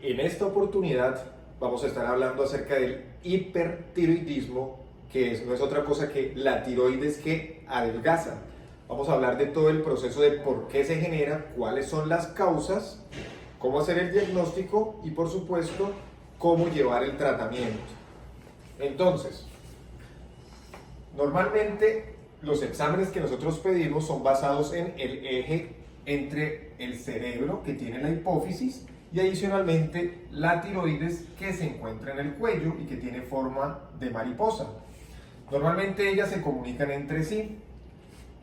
En esta oportunidad vamos a estar hablando acerca del hipertiroidismo, que no es otra cosa que la tiroides que adelgaza. Vamos a hablar de todo el proceso de por qué se genera, cuáles son las causas, cómo hacer el diagnóstico y, por supuesto, cómo llevar el tratamiento. Entonces, normalmente los exámenes que nosotros pedimos son basados en el eje entre el cerebro, que tiene la hipófisis, y adicionalmente la tiroides, que se encuentra en el cuello y que tiene forma de mariposa. Normalmente ellas se comunican entre sí.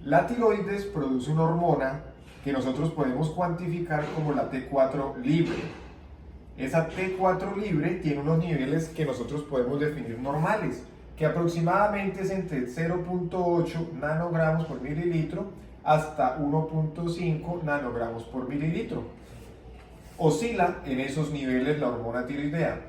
La tiroides produce una hormona que nosotros podemos cuantificar como la T4 libre. Esa T4 libre tiene unos niveles que nosotros podemos definir normales, que aproximadamente es entre 0.8 nanogramos por mililitro hasta 1.5 nanogramos por mililitro. Oscila en esos niveles la hormona tiroidea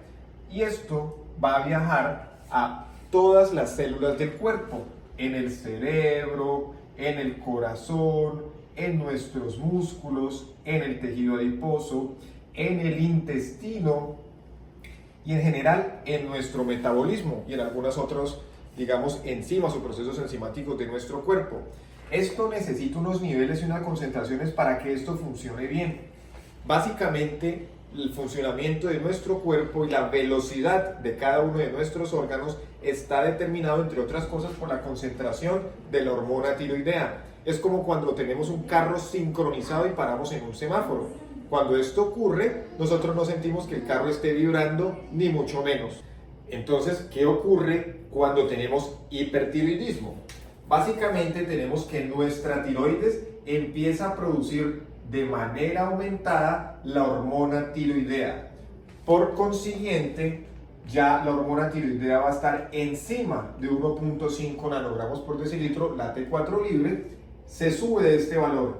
y esto va a viajar a todas las células del cuerpo, en el cerebro, en el corazón, en nuestros músculos, en el tejido adiposo, en el intestino y en general en nuestro metabolismo y en algunos otros, digamos, enzimas o procesos enzimáticos de nuestro cuerpo. Esto necesita unos niveles y unas concentraciones para que esto funcione bien. Básicamente, el funcionamiento de nuestro cuerpo y la velocidad de cada uno de nuestros órganos está determinado, entre otras cosas, por la concentración de la hormona tiroidea. Es como cuando tenemos un carro sincronizado y paramos en un semáforo. Cuando esto ocurre, nosotros no sentimos que el carro esté vibrando, ni mucho menos. Entonces, ¿qué ocurre cuando tenemos hipertiroidismo? Básicamente tenemos que nuestra tiroides empieza a producir de manera aumentada la hormona tiroidea. Por consiguiente, ya la hormona tiroidea va a estar encima de 1.5 nanogramos por decilitro, la T4 libre, se sube de este valor.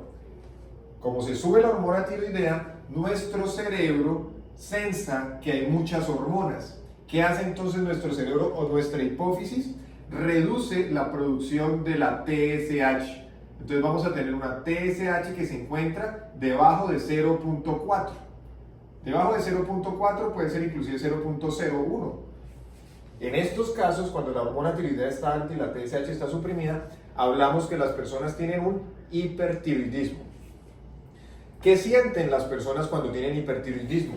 Como se sube la hormona tiroidea, nuestro cerebro sensa que hay muchas hormonas. ¿Qué hace entonces nuestro cerebro o nuestra hipófisis? Reduce la producción de la TSH. Entonces vamos a tener una TSH que se encuentra debajo de 0.4. Debajo de 0.4 puede ser inclusive 0.01. En estos casos, cuando la hormona tiroidea está alta y la TSH está suprimida, hablamos que las personas tienen un hipertiroidismo. ¿Qué sienten las personas cuando tienen hipertiroidismo?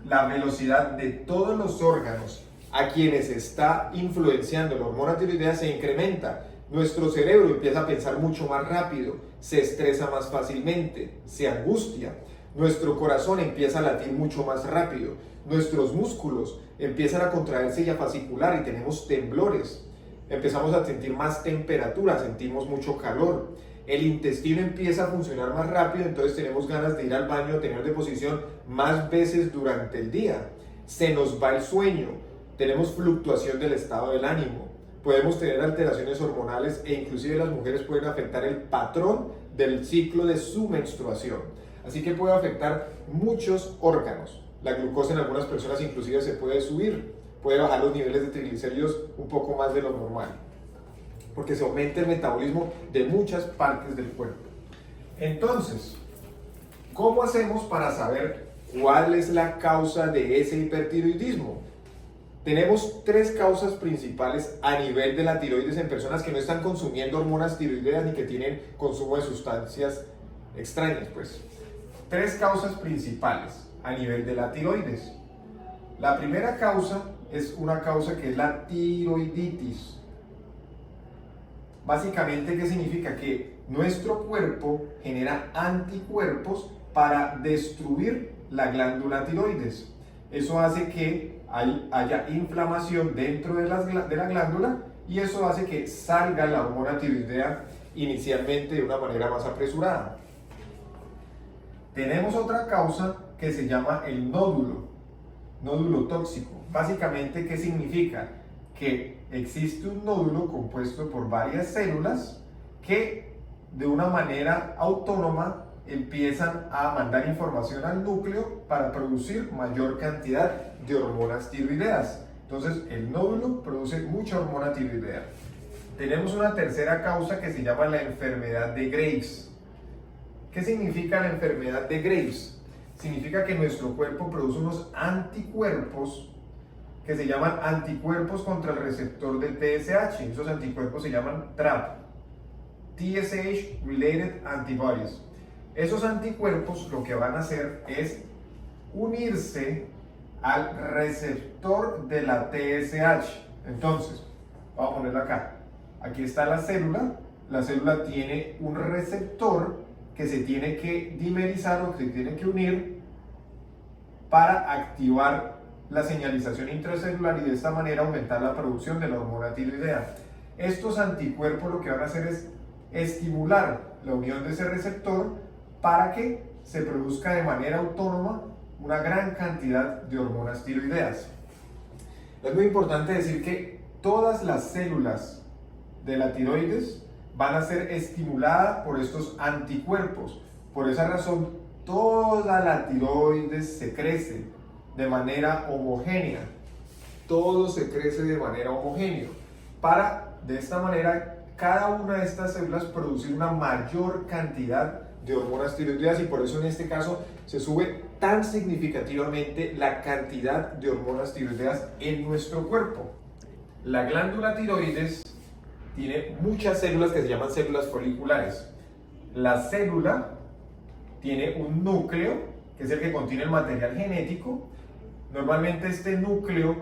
La velocidad de todos los órganos a quienes está influenciando la hormona tiroidea se incrementa. Nuestro cerebro empieza a pensar mucho más rápido, se estresa más fácilmente, se angustia. Nuestro corazón empieza a latir mucho más rápido. Nuestros músculos empiezan a contraerse y a fascicular y tenemos temblores. Empezamos a sentir más temperatura, sentimos mucho calor. El intestino empieza a funcionar más rápido, entonces tenemos ganas de ir al baño, tener deposición más veces durante el día. Se nos va el sueño, tenemos fluctuación del estado del ánimo. Podemos tener alteraciones hormonales e inclusive las mujeres pueden afectar el patrón del ciclo de su menstruación. Así que puede afectar muchos órganos. La glucosa en algunas personas inclusive se puede subir, puede bajar los niveles de triglicéridos un poco más de lo normal, porque se aumenta el metabolismo de muchas partes del cuerpo. Entonces, ¿cómo hacemos para saber cuál es la causa de ese hipertiroidismo? Tenemos tres causas principales a nivel de la tiroides en personas que no están consumiendo hormonas tiroideas ni que tienen consumo de sustancias extrañas, pues. Tres causas principales a nivel de la tiroides. La primera causa es una causa que es la tiroiditis. Básicamente, ¿qué significa? Que nuestro cuerpo genera anticuerpos para destruir la glándula tiroides. Eso hace que haya inflamación dentro de la glándula y eso hace que salga la hormona tiroidea inicialmente de una manera más apresurada. Tenemos otra causa que se llama el nódulo tóxico. Básicamente, ¿qué significa? Que existe un nódulo compuesto por varias células que de una manera autónoma empiezan a mandar información al núcleo para producir mayor cantidad de hormonas tiroideas. Entonces, el nódulo produce mucha hormona tiroidea. Tenemos una tercera causa que se llama la enfermedad de Graves. ¿Qué significa la enfermedad de Graves? significa que nuestro cuerpo produce unos anticuerpos que se llaman anticuerpos contra el receptor del TSH. Esos anticuerpos se llaman TRAP, TSH Related Antibodies. Esos anticuerpos lo que van a hacer es unirse al receptor de la TSH. Entonces, vamos a ponerla acá. Aquí está la célula. La célula tiene un receptor que se tiene que dimerizar o que se tiene que unir para activar la señalización intracelular y de esta manera aumentar la producción de la hormona tiroidea. Estos anticuerpos lo que van a hacer es estimular la unión de ese receptor para que se produzca de manera autónoma una gran cantidad de hormonas tiroideas. Es muy importante decir que todas las células de la tiroides van a ser estimuladas por estos anticuerpos. Por esa razón, toda la tiroides se crece de manera homogénea. Todo se crece de manera homogénea para, de esta manera, cada una de estas células producir una mayor cantidad de hormonas tiroideas y por eso en este caso se sube tan significativamente la cantidad de hormonas tiroideas en nuestro cuerpo. La glándula tiroides tiene muchas células que se llaman células foliculares. La célula tiene un núcleo, que es el que contiene el material genético. Normalmente este núcleo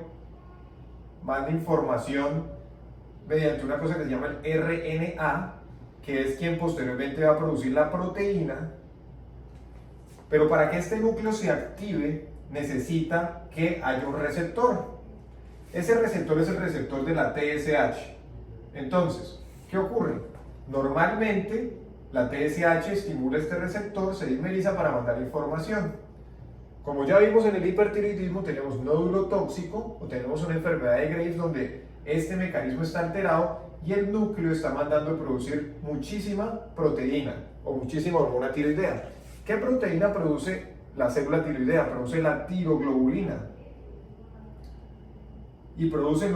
manda información mediante una cosa que se llama el RNA, que es quien posteriormente va a producir la proteína. Pero para que este núcleo se active, necesita que haya un receptor. Ese receptor es el receptor de la TSH. Entonces, ¿qué ocurre? Normalmente la TSH estimula este receptor, se dimeriza para mandar información. Como ya vimos en el hipertiroidismo, tenemos nódulo tóxico o tenemos una enfermedad de Graves donde este mecanismo está alterado y el núcleo está mandando a producir muchísima proteína o muchísima hormona tiroidea. ¿Qué proteína produce la célula tiroidea? Produce la tiroglobulina y produce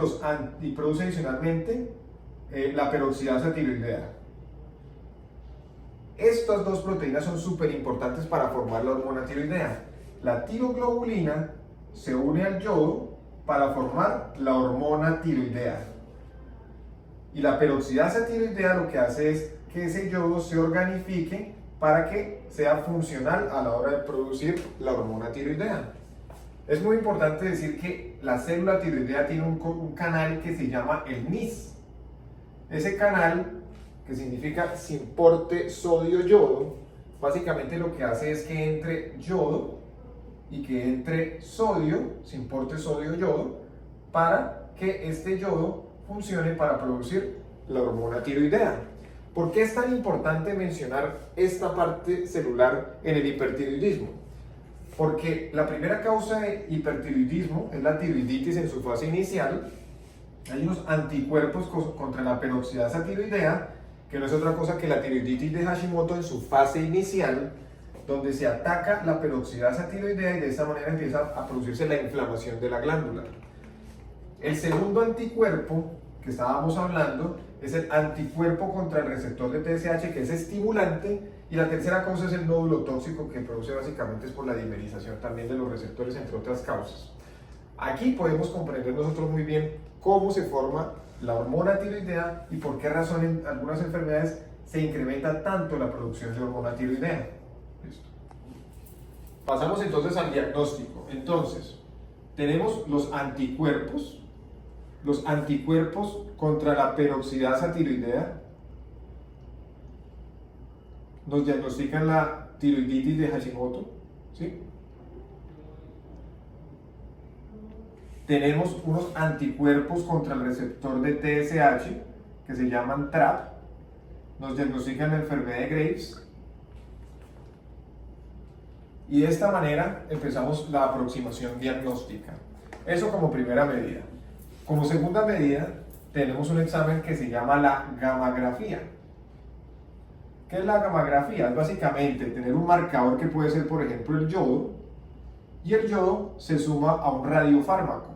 adicionalmente la peroxidasa tiroidea. Estas dos proteínas son súper importantes para formar la hormona tiroidea. La tiroglobulina se une al yodo para formar la hormona tiroidea. Y la peroxidasa tiroidea lo que hace es que ese yodo se organifique para que sea funcional a la hora de producir la hormona tiroidea. Es muy importante decir que la célula tiroidea tiene un canal que se llama el NIS. Ese canal, que significa simporte sodio-yodo, básicamente lo que hace es que entre yodo y que entre sodio, simporte sodio-yodo, para que este yodo funcione para producir la hormona tiroidea. ¿Por qué es tan importante mencionar esta parte celular en el hipertiroidismo? Porque la primera causa de hipertiroidismo es la tiroiditis en su fase inicial. Hay unos anticuerpos contra la peroxidasa tiroidea, que no es otra cosa que la tiroiditis de Hashimoto en su fase inicial, donde se ataca la peroxidasa tiroidea y de esa manera empieza a producirse la inflamación de la glándula. El segundo anticuerpo que estábamos hablando es el anticuerpo contra el receptor de TSH, que es estimulante, y la tercera causa es el nódulo tóxico, que produce básicamente es por la dimerización también de los receptores, entre otras causas. Aquí podemos comprender nosotros muy bien cómo se forma la hormona tiroidea y por qué razón en algunas enfermedades se incrementa tanto la producción de hormona tiroidea. Listo. Pasamos entonces al diagnóstico. Entonces, tenemos los anticuerpos contra la peroxidasa tiroidea. Nos diagnostican la tiroiditis de Hashimoto, ¿sí? Tenemos unos anticuerpos contra el receptor de TSH que se llaman TRAP. Nos diagnostican la enfermedad de Graves. Y de esta manera empezamos la aproximación diagnóstica. Eso como primera medida. Como segunda medida, tenemos un examen que se llama la gammagrafía. ¿Qué es la gammagrafía? Es básicamente tener un marcador que puede ser, por ejemplo, el yodo, y el yodo se suma a un radiofármaco.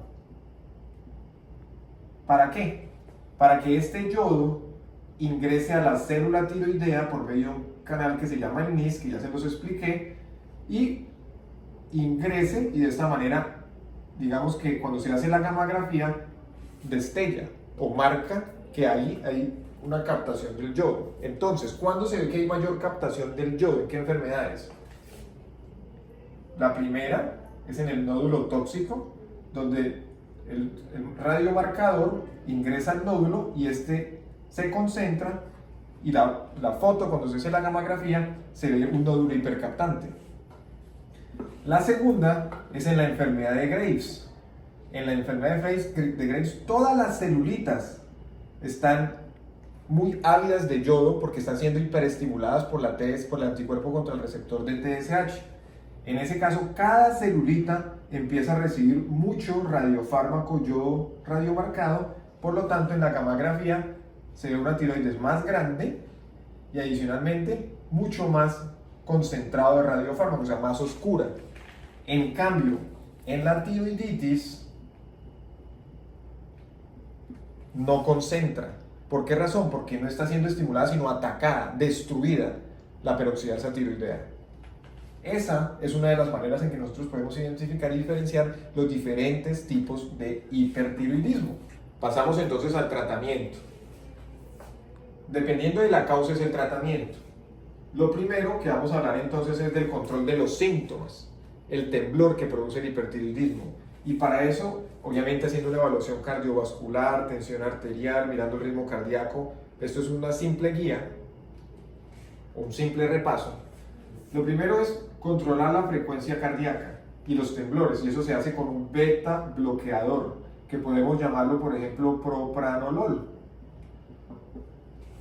¿Para qué? Para que este yodo ingrese a la célula tiroidea por medio de un canal que se llama el NIS, que ya se los expliqué, y ingrese y de esta manera, digamos que cuando se hace la gammagrafía, destella o marca que ahí hay una captación del yodo. Entonces, ¿cuándo se ve que hay mayor captación del yodo? ¿En qué enfermedades? La primera es en el nódulo tóxico, donde el radiomarcador ingresa al nódulo y este se concentra y la foto, cuando se hace la gammagrafía, se ve un nódulo hipercaptante. La segunda es en la enfermedad de Graves. En la enfermedad de Graves, todas las celulitas están muy ávidas de yodo porque están siendo hiperestimuladas por el anticuerpo contra el receptor de TSH. En ese caso, cada celulita empieza a recibir mucho radiofármaco yodo radiomarcado, por lo tanto en la gammagrafía se ve una tiroides más grande y adicionalmente mucho más concentrado de radiofármaco, o sea, más oscura. En cambio, en la tiroiditis no concentra. ¿Por qué razón? Porque no está siendo estimulada, sino atacada, destruida la peroxidasa tiroidea. Esa es una de las maneras en que nosotros podemos identificar y diferenciar los diferentes tipos de hipertiroidismo. Pasamos entonces al tratamiento. Dependiendo de la causa es el tratamiento. Lo primero que vamos a hablar entonces es del control de los síntomas, el temblor que produce el hipertiroidismo. Y para eso, obviamente haciendo una evaluación cardiovascular, tensión arterial, mirando el ritmo cardíaco, esto es una simple guía, un simple repaso. Lo primero es controlar la frecuencia cardíaca y los temblores, y eso se hace con un beta bloqueador, que podemos llamarlo, por ejemplo, propranolol.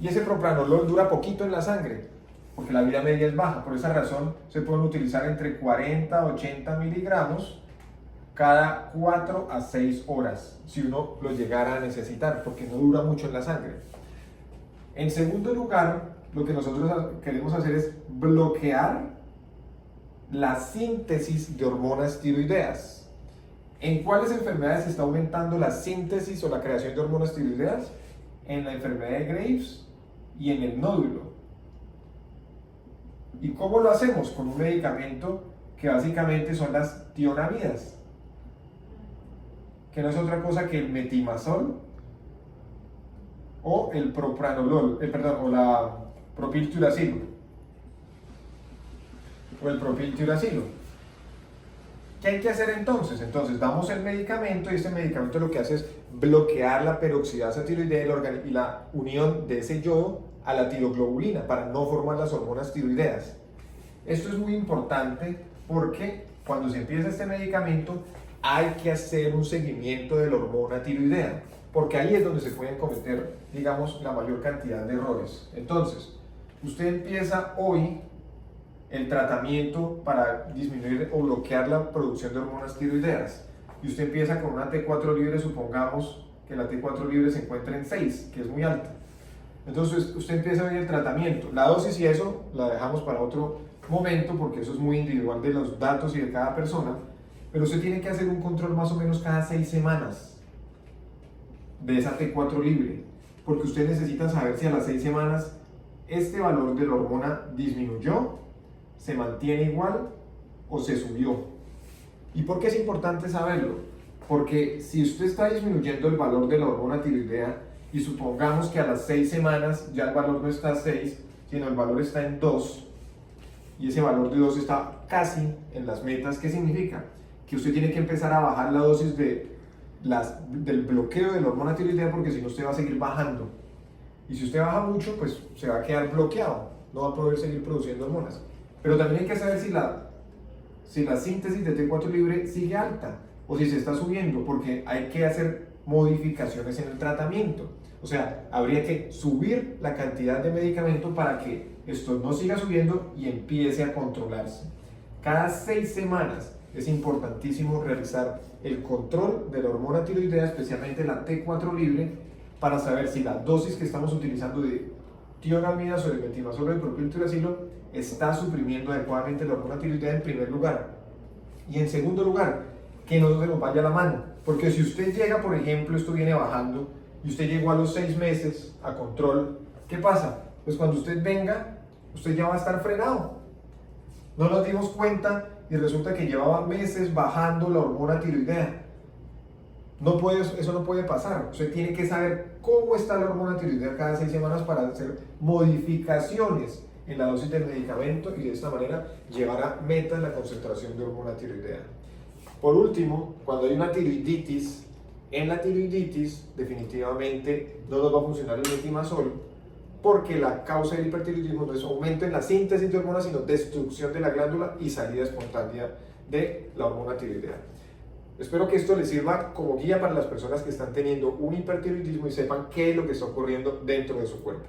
Y ese propranolol dura poquito en la sangre, porque la vida media es baja. Por esa razón se pueden utilizar entre 40 a 80 miligramos cada 4 a 6 horas, si uno lo llegara a necesitar, porque no dura mucho en la sangre. En segundo lugar, lo que nosotros queremos hacer es bloquear la síntesis de hormonas tiroideas. ¿En cuáles enfermedades se está aumentando la síntesis o la creación de hormonas tiroideas? En la enfermedad de Graves y en el nódulo. ¿Y cómo lo hacemos? Con un medicamento que básicamente son las tionamidas, que no es otra cosa que el metimazol o el propranolol, o la propiltiuracilo, o el propiltiuracilo. ¿Qué hay que hacer entonces? Entonces damos el medicamento y este medicamento lo que hace es bloquear la peroxidasa tiroidea y la unión de ese yodo a la tiroglobulina para no formar las hormonas tiroideas. Esto es muy importante porque cuando se empieza este medicamento hay que hacer un seguimiento de la hormona tiroidea, porque ahí es donde se pueden cometer, digamos, la mayor cantidad de errores. Entonces, usted empieza hoy el tratamiento para disminuir o bloquear la producción de hormonas tiroideas, y usted empieza con una T4 libre, supongamos que la T4 libre se encuentra en 6, que es muy alta. Entonces, usted empieza hoy el tratamiento. La dosis y eso la dejamos para otro momento, porque eso es muy individual de los datos y de cada persona. Pero usted tiene que hacer un control más o menos cada 6 semanas de esa T4 libre, porque usted necesita saber si a las 6 semanas este valor de la hormona disminuyó, se mantiene igual o se subió. ¿Y por qué es importante saberlo? Porque si usted está disminuyendo el valor de la hormona tiroidea y supongamos que a las 6 semanas ya el valor no está a 6, sino el valor está en 2, y ese valor de 2 está casi en las metas, ¿qué significa? Que usted tiene que empezar a bajar la dosis del bloqueo de la hormona tiroidea, porque si no usted va a seguir bajando. Y si usted baja mucho, pues se va a quedar bloqueado, no va a poder seguir produciendo hormonas. Pero también hay que saber si la síntesis de T4 libre sigue alta o si se está subiendo, porque hay que hacer modificaciones en el tratamiento. O sea, habría que subir la cantidad de medicamento para que esto no siga subiendo y empiece a controlarse. Cada 6 semanas es importantísimo realizar el control de la hormona tiroidea, especialmente la T4 libre, para saber si la dosis que estamos utilizando de tionamidas o de metimazol o de propiltiuracilo está suprimiendo adecuadamente la hormona tiroidea en primer lugar. Y en segundo lugar, que no se nos vaya la mano. Porque si usted llega, por ejemplo, esto viene bajando, y usted llegó a los 6 meses a control, ¿qué pasa? Pues cuando usted venga, usted ya va a estar frenado. No nos dimos cuenta y resulta que llevaba meses bajando la hormona tiroidea. Eso no puede pasar. Usted tiene que saber cómo está la hormona tiroidea cada 6 semanas para hacer modificaciones en la dosis del medicamento y de esta manera llevar a meta la concentración de hormona tiroidea. Por último, cuando hay una tiroiditis, en la tiroiditis definitivamente no nos va a funcionar el metimazol, porque la causa del hipertiroidismo no es aumento en la síntesis de hormonas, sino destrucción de la glándula y salida espontánea de la hormona tiroidea. Espero que esto les sirva como guía para las personas que están teniendo un hipertiroidismo y sepan qué es lo que está ocurriendo dentro de su cuerpo.